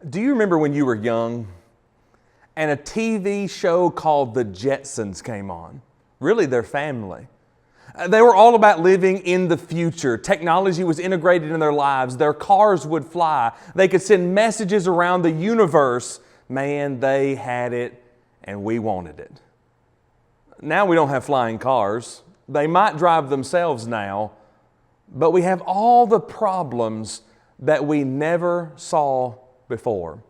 Do you remember when you were young and a TV show called The Jetsons came on? Really, their family. They were all about living in the future. Technology was integrated in their lives. Their cars would fly. They could send messages around the universe. Man, they had it and we wanted it. Now we don't have flying cars. They might drive themselves now, but we have all the problems that we never saw before.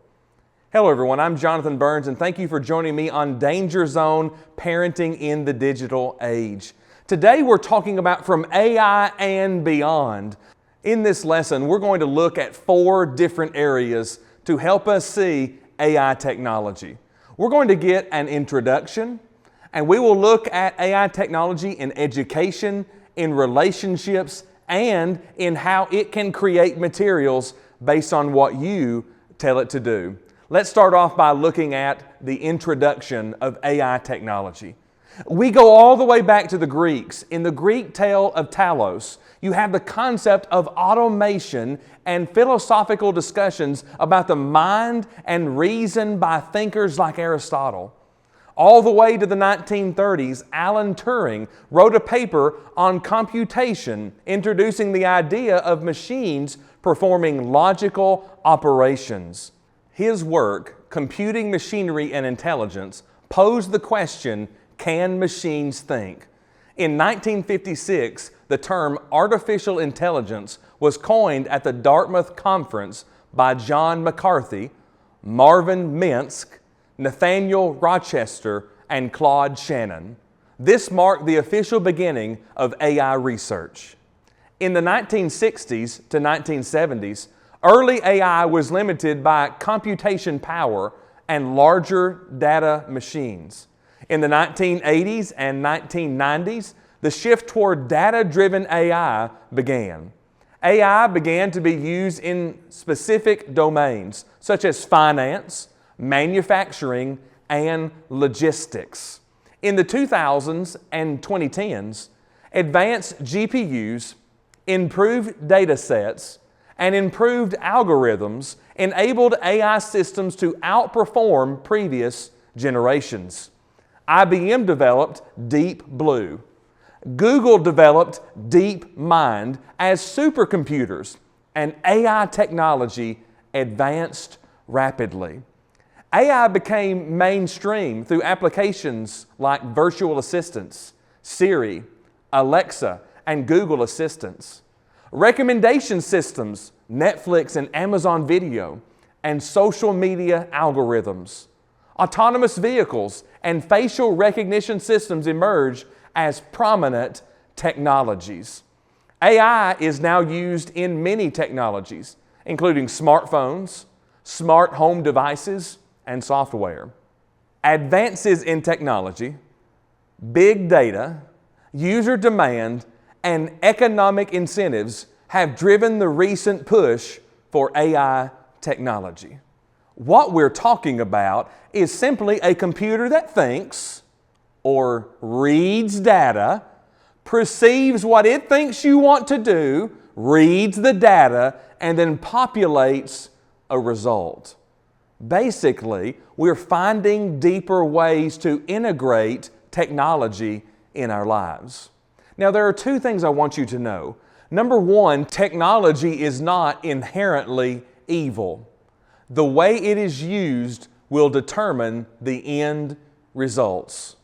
Hello everyone, I'm Jonathan Burns and thank you for joining me on Danger Zone, Parenting in the Digital Age. Today we're talking about from AI and beyond. In this lesson, we're going to look at 4 different areas to help us see AI technology. We're going to get an introduction, and we will look at AI technology in education, in relationships, and in how it can create materials based on what you tell it to do. Let's start off by looking at the introduction of AI technology. We go all the way back to the Greeks. In the Greek tale of Talos, you have the concept of automation and philosophical discussions about the mind and reason by thinkers like Aristotle. All the way to the 1930s, Alan Turing wrote a paper on computation, introducing the idea of machines performing logical operations. His work, Computing Machinery and Intelligence, posed the question, can machines think? In 1956, the term artificial intelligence was coined at the Dartmouth Conference by John McCarthy, Marvin Minsky, Nathaniel Rochester, and Claude Shannon. This marked the official beginning of AI research. In the 1960s to 1970s, early AI was limited by computation power and larger data machines. In the 1980s and 1990s, the shift toward data-driven AI began. AI began to be used in specific domains, such as finance, manufacturing, and logistics. In the 2000s and 2010s, advanced GPUs, improved data sets, and improved algorithms enabled AI systems to outperform previous generations. IBM developed Deep Blue. Google developed DeepMind as supercomputers, and AI technology advanced rapidly. AI became mainstream through applications like virtual assistants, Siri, Alexa, and Google Assistants. Recommendation systems, Netflix and Amazon Video, and social media algorithms. Autonomous vehicles and facial recognition systems emerged as prominent technologies. AI is now used in many technologies, including smartphones, smart home devices, and software. Advances in technology, big data, user demand, and economic incentives have driven the recent push for AI technology. What we're talking about is simply a computer that thinks or reads data, perceives what it thinks you want to do, reads the data, and then populates a result. Basically, we're finding deeper ways to integrate technology in our lives. Now, there are 2 things I want you to know. Number 1, technology is not inherently evil. The way it is used will determine the end results.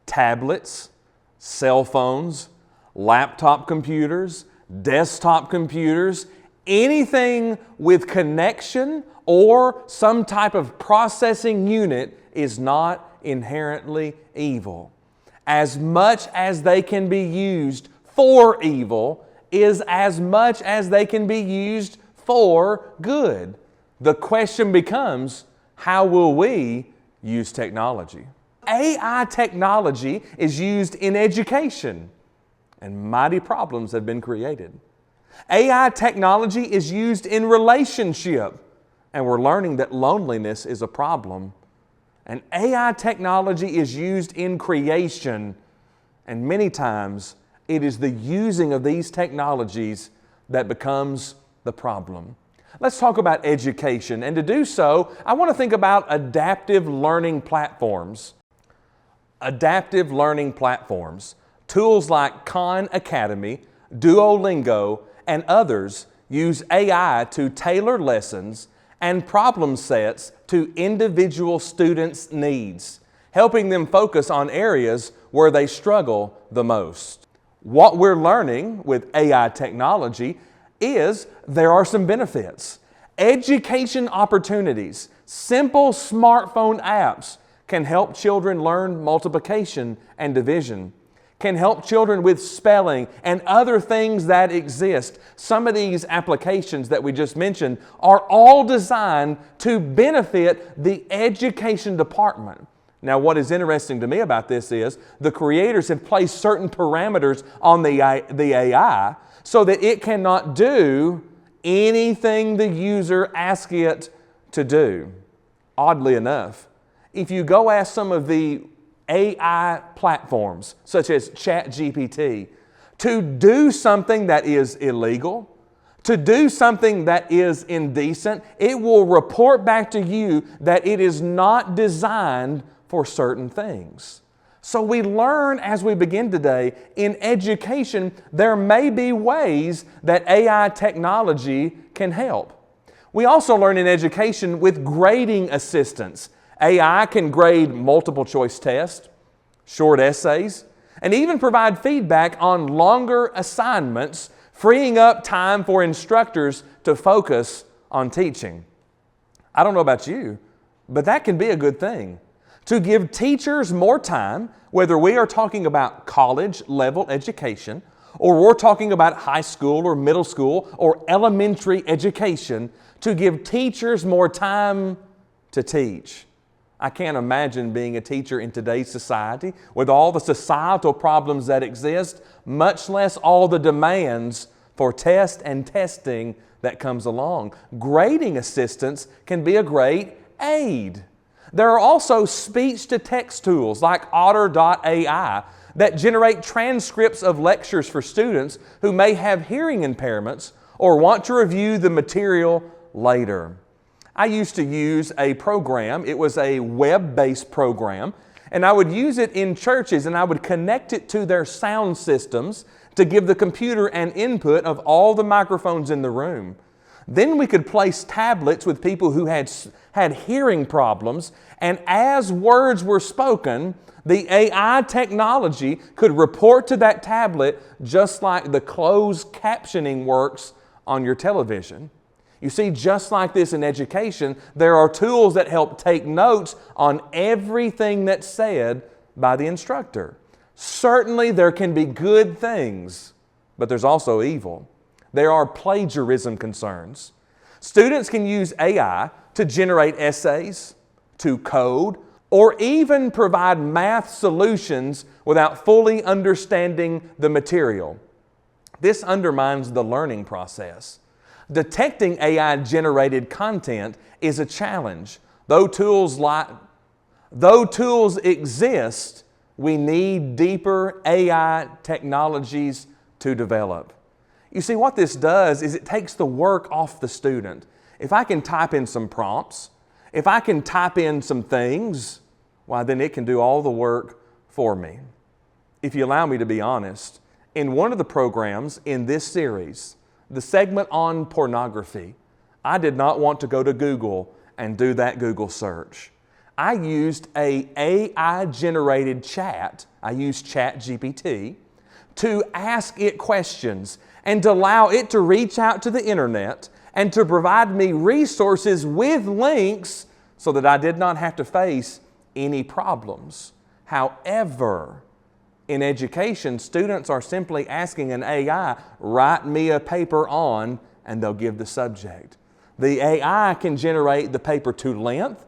Tablets, cell phones, laptop computers, desktop computers, anything with connection or some type of processing unit is not inherently evil. As much as they can be used for evil is as much as they can be used for good. The question becomes, how will we use technology? AI technology is used in education, and mighty problems have been created. AI technology is used in relationship, and we're learning that loneliness is a problem. And AI technology is used in creation, and many times it is the using of these technologies that becomes the problem. Let's talk about education, and to do so, I want to think about adaptive learning platforms. Adaptive learning platforms. Tools like Khan Academy, Duolingo, and others use AI to tailor lessons and problem sets to individual students' needs, helping them focus on areas where they struggle the most. What we're learning with AI technology is there are some benefits. Education opportunities, simple smartphone apps can help children learn multiplication and division, can help children with spelling and other things that exist. Some of these applications that we just mentioned are all designed to benefit the education department. Now, what is interesting to me about this is the creators have placed certain parameters on the AI so that it cannot do anything the user asks it to do. Oddly enough, if you go ask some of the AI platforms, such as ChatGPT, to do something that is illegal, to do something that is indecent, it will report back to you that it is not designed for certain things. So we learn as we begin today, in education, there may be ways that AI technology can help. We also learn in education with grading assistance. AI can grade multiple choice tests, short essays, and even provide feedback on longer assignments, freeing up time for instructors to focus on teaching. I don't know about you, but that can be a good thing. To give teachers more time, whether we are talking about college level education, or we're talking about high school or middle school or elementary education, to give teachers more time to teach. I can't imagine being a teacher in today's society with all the societal problems that exist, much less all the demands for test and testing that comes along. Grading assistance can be a great aid. There are also speech-to-text tools like Otter.ai that generate transcripts of lectures for students who may have hearing impairments or want to review the material later. I used to use a program. It was a web-based program, and I would use it in churches, and I would connect it to their sound systems to give the computer an input of all the microphones in the room. Then we could place tablets with people who had hearing problems, and as words were spoken, the AI technology could report to that tablet just like the closed captioning works on your television. You see, just like this in education, there are tools that help take notes on everything that's said by the instructor. Certainly there can be good things, but there's also evil. There are plagiarism concerns. Students can use AI to generate essays, to code, or even provide math solutions without fully understanding the material. This undermines the learning process. Detecting AI-generated content is a challenge. Though tools exist, we need deeper AI technologies to develop. You see, what this does is it takes the work off the student. If I can type in some prompts, if I can type in some things, why then it can do all the work for me. If you allow me to be honest, in one of the programs in this series, the segment on pornography, I did not want to go to Google and do that Google search. I used an AI-generated chat. I used ChatGPT to ask it questions and to allow it to reach out to the internet and to provide me resources with links so that I did not have to face any problems. However, in education, students are simply asking an AI, write me a paper on, and they'll give the subject. The AI can generate the paper to length,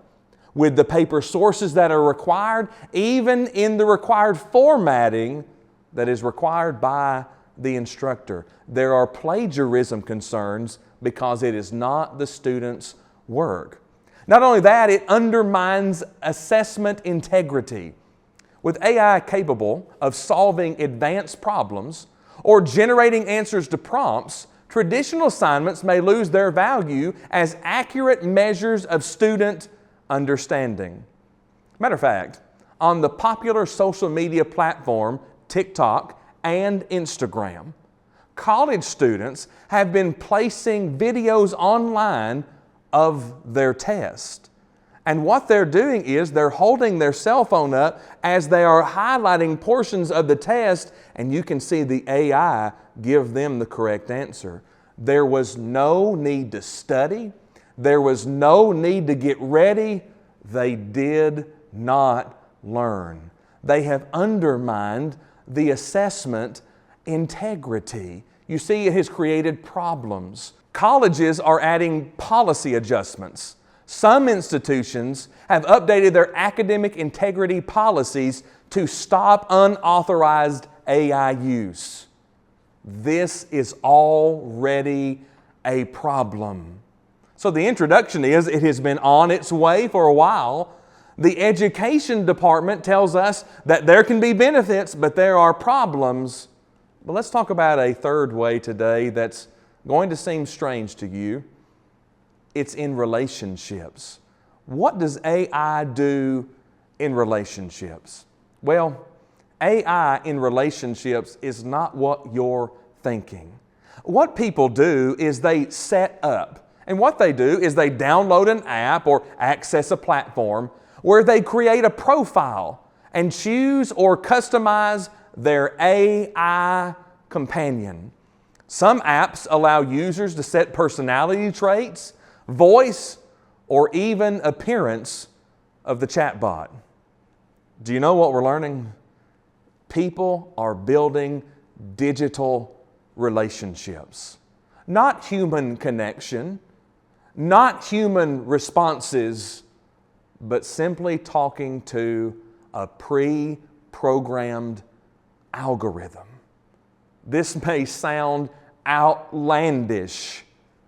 with the paper sources that are required, even in the required formatting that is required by the instructor. There are plagiarism concerns because it is not the student's work. Not only that, it undermines assessment integrity. With AI capable of solving advanced problems or generating answers to prompts, Traditional assignments may lose their value as accurate measures of student understanding. Matter of fact, on the popular social media platform TikTok and Instagram, college students have been placing videos online of their test. And what they're doing is they're holding their cell phone up as they are highlighting portions of the test, and you can see the AI give them the correct answer. There was no need to study. There was no need to get ready. They did not learn. They have undermined the assessment integrity. You see, it has created problems. Colleges are adding policy adjustments. Some institutions have updated their academic integrity policies to stop unauthorized AI use. This is already a problem. So the introduction is, it has been on its way for a while. The education department tells us that there can be benefits, but there are problems. But let's talk about a third way today that's going to seem strange to you. It's in relationships. What does AI do in relationships? Well, AI in relationships is not what you're thinking. What people do is they set up, and what they do is they download an app or access a platform where they create a profile and choose or customize their AI companion. Some apps allow users to set personality traits, voice, or even appearance of the chatbot. Do you know what we're learning? People are building digital relationships. Not human connection, not human responses, but simply talking to a pre-programmed algorithm. This may sound outlandish,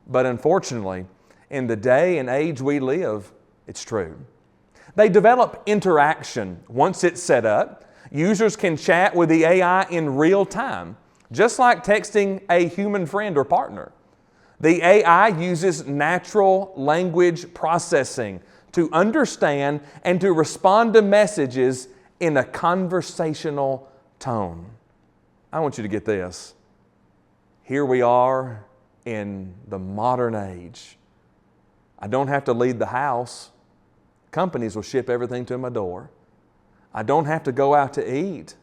but unfortunately, in the day and age we live, it's true. They develop interaction. Once it's set up, users can chat with the AI in real time, just like texting a human friend or partner. The AI uses natural language processing to understand and to respond to messages in a conversational tone. I want you to get this. Here we are in the modern age. I don't have to leave the house. Companies will ship everything to my door. I don't have to go out to eat.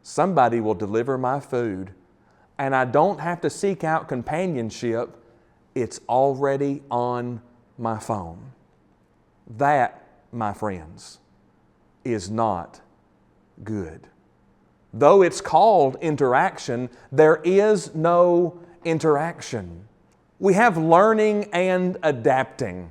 Somebody will deliver my food. And I don't have to seek out companionship. It's already on my phone. That, my friends, is not good. Though it's called interaction, there is no interaction. We have learning and adapting.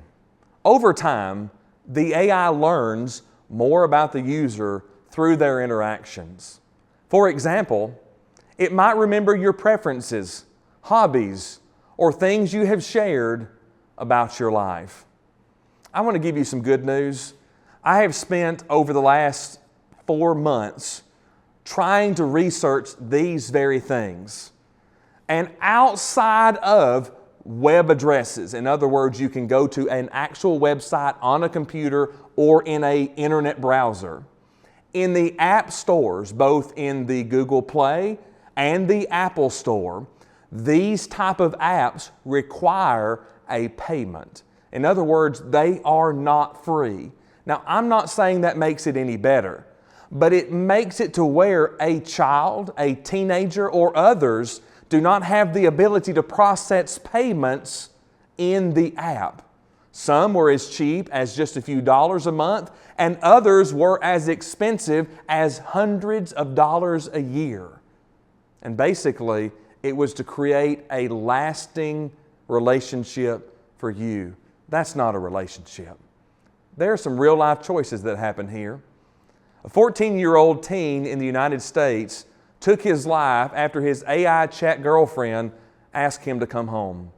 Over time, the AI learns more about the user through their interactions. For example, it might remember your preferences, hobbies, or things you have shared about your life. I want to give you some good news. I have spent over the last 4 months trying to research these very things. And outside of web addresses, in other words, you can go to an actual website on a computer or in an internet browser. In the app stores, both in the Google Play and the Apple Store, these type of apps require a payment. In other words, they are not free. Now, I'm not saying that makes it any better, but it makes it to where a child, a teenager, or others do not have the ability to process payments in the app. Some were as cheap as just a few dollars a month, and others were as expensive as hundreds of dollars a year. And basically, it was to create a lasting relationship for you. That's not a relationship. There are some real life choices that happen here. A 14-year-old teen in the United States took his life after his AI chat girlfriend asked him to come home.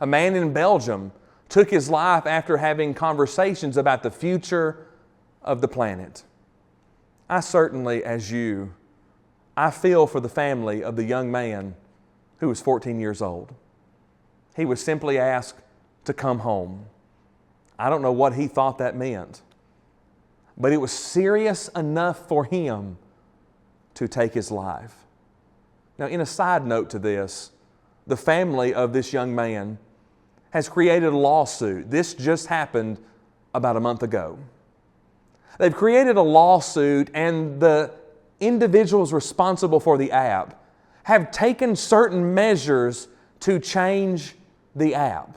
A man in Belgium took his life after having conversations about the future of the planet. I certainly, as you, I feel for the family of the young man who was 14 years old. He was simply asked to come home. I don't know what he thought that meant, but it was serious enough for him to take his life. Now, in a side note to this, the family of this young man has created a lawsuit. This just happened about a month ago. They've created a lawsuit, and the individuals responsible for the app have taken certain measures to change the app.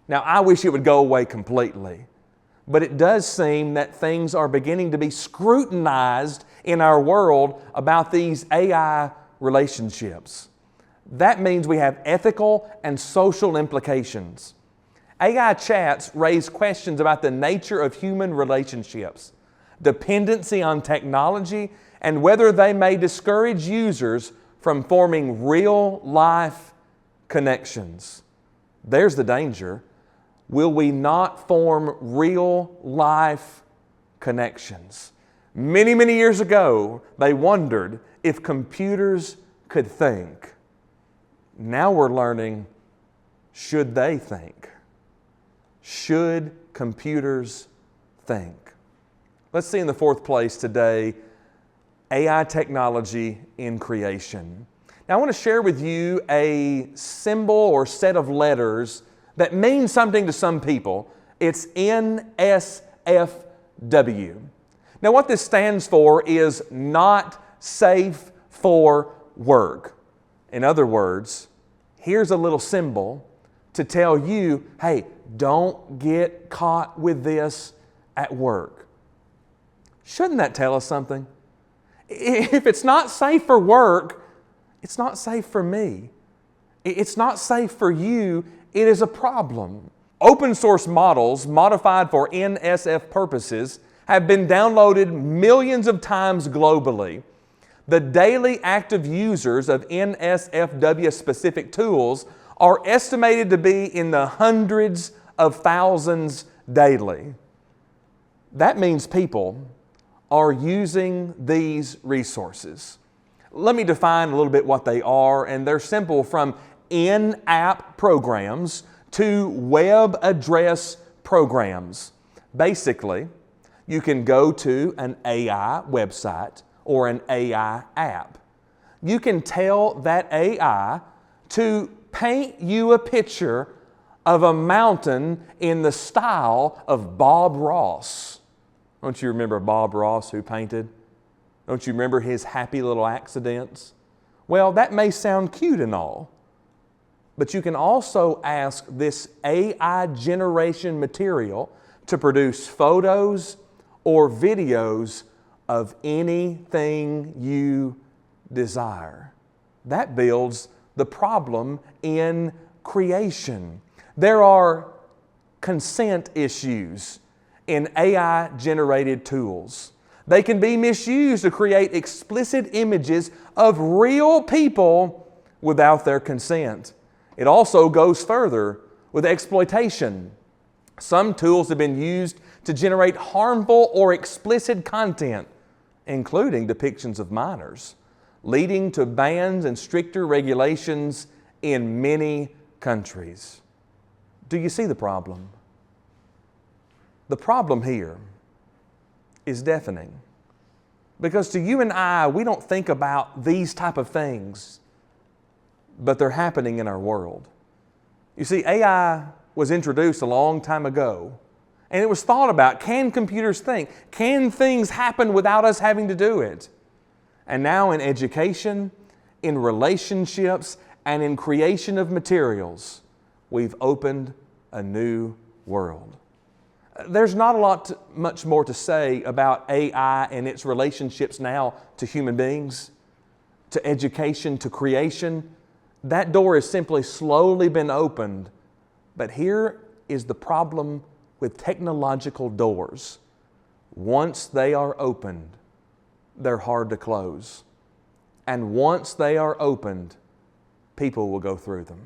Now, I wish it would go away completely, but it does seem that things are beginning to be scrutinized in our world about these AI relationships. That means we have ethical and social implications. AI chats raise questions about the nature of human relationships, dependency on technology, and whether they may discourage users from forming real-life connections. There's the danger. Will we not form real-life connections? Many, many years ago, they wondered if computers could think. Now we're learning, should they think? Should computers think? Let's see in the fourth place today, AI technology in creation. Now I want to share with you a symbol or set of letters that means something to some people. It's NSFW. Now what this stands for is not safe for work. In other words, here's a little symbol to tell you, hey, don't get caught with this at work. Shouldn't that tell us something? If it's not safe for work, it's not safe for me. It's not safe for you. It is a problem. Open source models modified for NSF purposes have been downloaded millions of times globally. The daily active users of NSFW specific tools are estimated to be in the hundreds of thousands daily. That means people are using these resources. Let me define a little bit what they are, and they're simple, from in-app programs to web address programs. Basically, you can go to an AI website or an AI app. You can tell that AI to paint you a picture of a mountain in the style of Bob Ross. Don't you remember Bob Ross, who painted? Don't you remember his happy little accidents? Well, that may sound cute and all, but you can also ask this AI generation material to produce photos or videos of anything you desire. That builds the problem in creation. There are consent issues in AI-generated tools. They can be misused to create explicit images of real people without their consent. It also goes further with exploitation. Some tools have been used to generate harmful or explicit content, including depictions of minors, leading to bans and stricter regulations in many countries. Do you see the problem? The problem here is deafening. Because to you and I, we don't think about these type of things, but they're happening in our world. You see, AI was introduced a long time ago, and it was thought about, can computers think? Can things happen without us having to do it? And now in education, in relationships, and in creation of materials, we've opened a new world. There's not much more to say about AI and its relationships now to human beings, to education, to creation. That door has simply slowly been opened. But here is the problem with technological doors. Once they are opened, they're hard to close. And once they are opened, people will go through them.